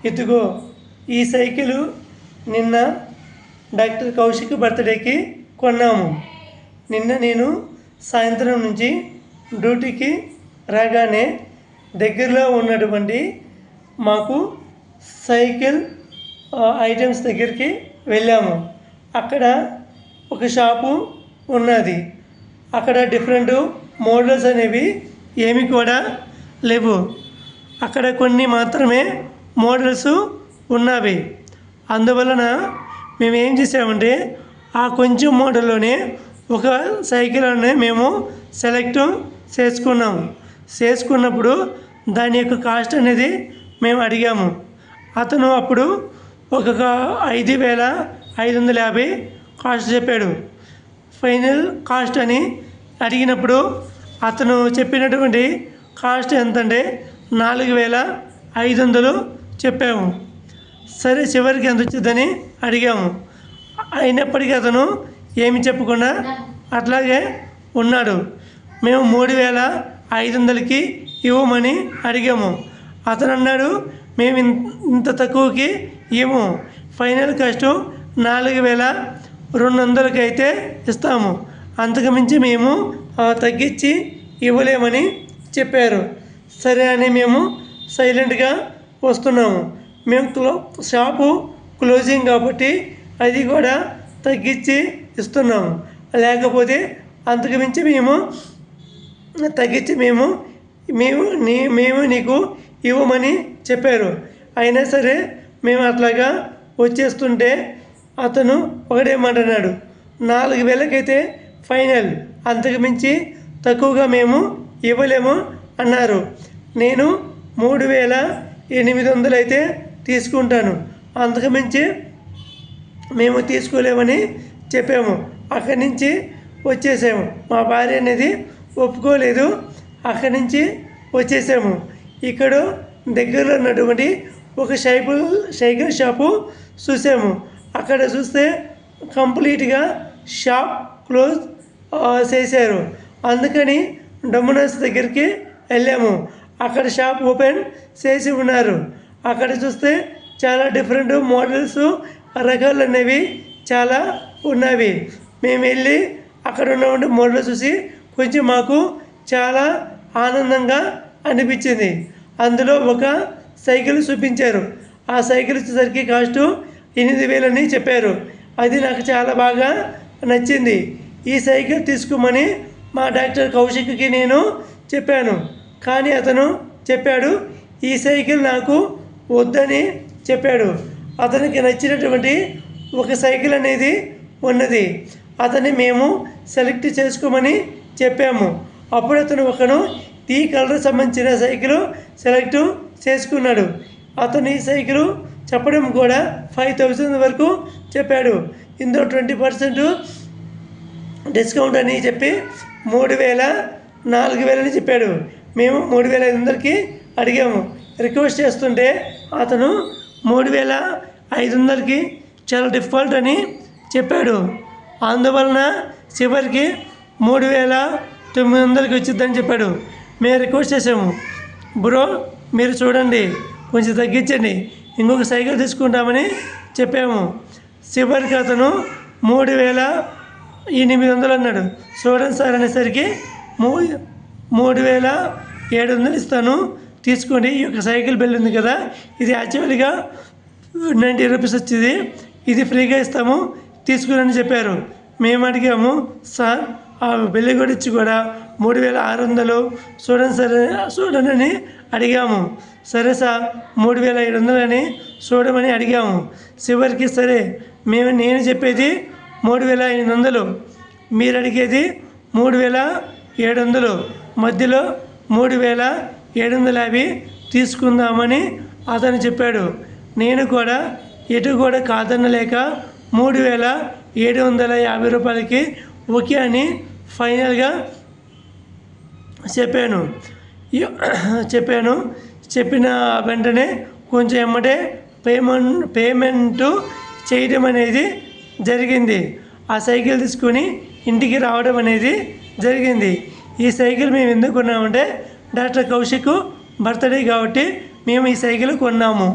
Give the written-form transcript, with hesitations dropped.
ఇదిగో ఈ సైకిలు నిన్న డాక్టర్ కౌశిక్ బర్త్డేకి కొన్నాము. నిన్న నేను సాయంత్రం నుంచి డ్యూటీకి రాగానే దగ్గరలో ఉన్నటువంటి మాకు సైకిల్ ఐటమ్స్ దగ్గరికి వెళ్ళాము. అక్కడ ఒక షాపు ఉన్నది. అక్కడ డిఫరెంట్ మోడల్స్ అనేవి ఏమి కూడా లేవు. అక్కడ కొన్ని మాత్రమే మోడల్స్ ఉన్నవి. అందువలన మేము ఏం చేసామంటే ఆ కొంచెం మోడల్లోనే ఒక సైకిల్ అనేది మేము సెలెక్ట్ చేసుకున్నప్పుడు దాని యొక్క కాస్ట్ అనేది మేము అడిగాము. అతను అప్పుడు ఒక 5,550 కాస్ట్ చెప్పాడు. ఫైనల్ కాస్ట్ అని అడిగినప్పుడు అతను చెప్పినటువంటి కాస్ట్ ఎంతంటే 4,500 చెప్పాము. సరే చివరికి ఎంత వచ్చిందని అడిగాము. అయినప్పటికీ అతను ఏమి చెప్పకుండా అట్లాగే ఉన్నాడు. మేము 3,500కి ఇవ్వమని అడిగాము. అతను అన్నాడు మేము ఇంత తక్కువకి ఇవ్వము, ఫైనల్ కాస్ట్ 4,200కి అయితే ఇస్తాము, అంతకుమించి మేము తగ్గించి ఇవ్వలేమని చెప్పారు. సరే అని మేము సైలెంట్గా వస్తున్నాము. మేము షాపు క్లోజింగ్ కాబట్టి అది కూడా తగ్గించి ఇస్తున్నాము. లేకపోతే అంతకుమించి మేము తగ్గించి మేము నీకు ఇవ్వమని చెప్పారు. అయినా సరే మేము అట్లాగా వచ్చేస్తుంటే అతను ఒకటేమంటున్నాడు, 4,000కైతే ఫైనల్, అంతకుమించి తక్కువగా మేము ఇవ్వలేము అన్నారు. నేను 3,800 అయితే తీసుకుంటాను, అంతకుమించి మేము తీసుకోలేమని చెప్పాము. అక్కడి నుంచి వచ్చేసాము. మా భార్య అనేది ఒప్పుకోలేదు. అక్కడి నుంచి వచ్చేసాము. ఇక్కడ దగ్గరలో ఉన్నటువంటి ఒక సైకిల్ షాపు చూసాము. అక్కడ చూస్తే కంప్లీట్గా షాప్ క్లోజ్ చేశారు. అందుకని డొమినోస్ దగ్గరికి వెళ్ళాము. అక్కడ షాప్ ఓపెన్ చేసి ఉన్నారు. అక్కడ చూస్తే చాలా డిఫరెంట్ మోడల్స్ రకాలు అనేవి చాలా ఉన్నవి. మేము వెళ్ళి అక్కడ ఉన్నటువంటి మోడల్ చూసి కొంచెం మాకు చాలా ఆనందంగా అనిపించింది. అందులో ఒక సైకిల్ చూపించారు. ఆ సైకిల్ వచ్చేసరికి కాస్ట్ 8,000 అని చెప్పారు. అది నాకు చాలా బాగా నచ్చింది. ఈ సైకిల్ తీసుకోమని మా డాక్టర్ కౌశిక్కి నేను చెప్పాను. కానీ అతను చెప్పాడు ఈ సైకిల్ నాకు వద్దని చెప్పాడు. అతనికి నచ్చినటువంటి ఒక సైకిల్ అనేది ఉన్నది. అతన్ని మేము సెలెక్ట్ చేసుకోమని చెప్పాము. అప్పుడు అతను ఈ కలర్ సంబంధించిన సైకిల్ సెలెక్ట్ చేసుకున్నాడు. అతను ఈ సైకిల్ చెప్పడం కూడా 5,000 వరకు చెప్పాడు. ఇందులో 20% డిస్కౌంట్ అని చెప్పి 4,000 అని చెప్పాడు. మేము 3,500కి అడిగాము. రిక్వెస్ట్ చేస్తుంటే అతను 3,500కి చాలా డిఫాల్ట్ అని చెప్పాడు. అందువలన చివరికి 3,900కి వచ్చిందని చెప్పాడు. మేము రిక్వెస్ట్ చేసాము, బ్రో మీరు చూడండి కొంచెం తగ్గించండి, ఇంకొక సైకిల్ తీసుకుంటామని చెప్పాము. చివరికి అతను 3,800 అన్నాడు. చూడండి సార్ అనేసరికి 3,700 ఇస్తాను తీసుకోండి. ఈ యొక్క సైకిల్ బిల్ ఉంది కదా, ఇది యాక్చువల్గా 90 రూపీస్ వచ్చింది, ఇది ఫ్రీగా ఇస్తాము తీసుకుని చెప్పారు. మేము అడిగాము సార్ ఆ బిల్లు కూడా ఇచ్చి కూడా 3,600 చూడండి సార్ చూడండి అని అడిగాము. సరే సార్ 3,700 అని చూడమని అడిగాము. చివరికి సరే నేను చెప్పేది 3,800, మీరు అడిగేది 3,700, మధ్యలో 3,750 తీసుకుందామని అతను చెప్పాడు. నేను కూడా ఎటు కూడా కాదనలేక 3,750 రూపాయలకి ఓకే అని ఫైనల్గా చెప్పిన వెంటనే కొంచెం ఎమ్మటే పేమెంట్ చేయడం అనేది జరిగింది. ఆ సైకిల్ తీసుకొని ఇంటికి రావడం అనేది జరిగింది. ఈ సైకిల్ మేము ఎందుకు కొన్నామంటే డాక్టర్ కౌశిక్ బర్త్డే కాబట్టి మేము ఈ సైకిల్ కొన్నాము.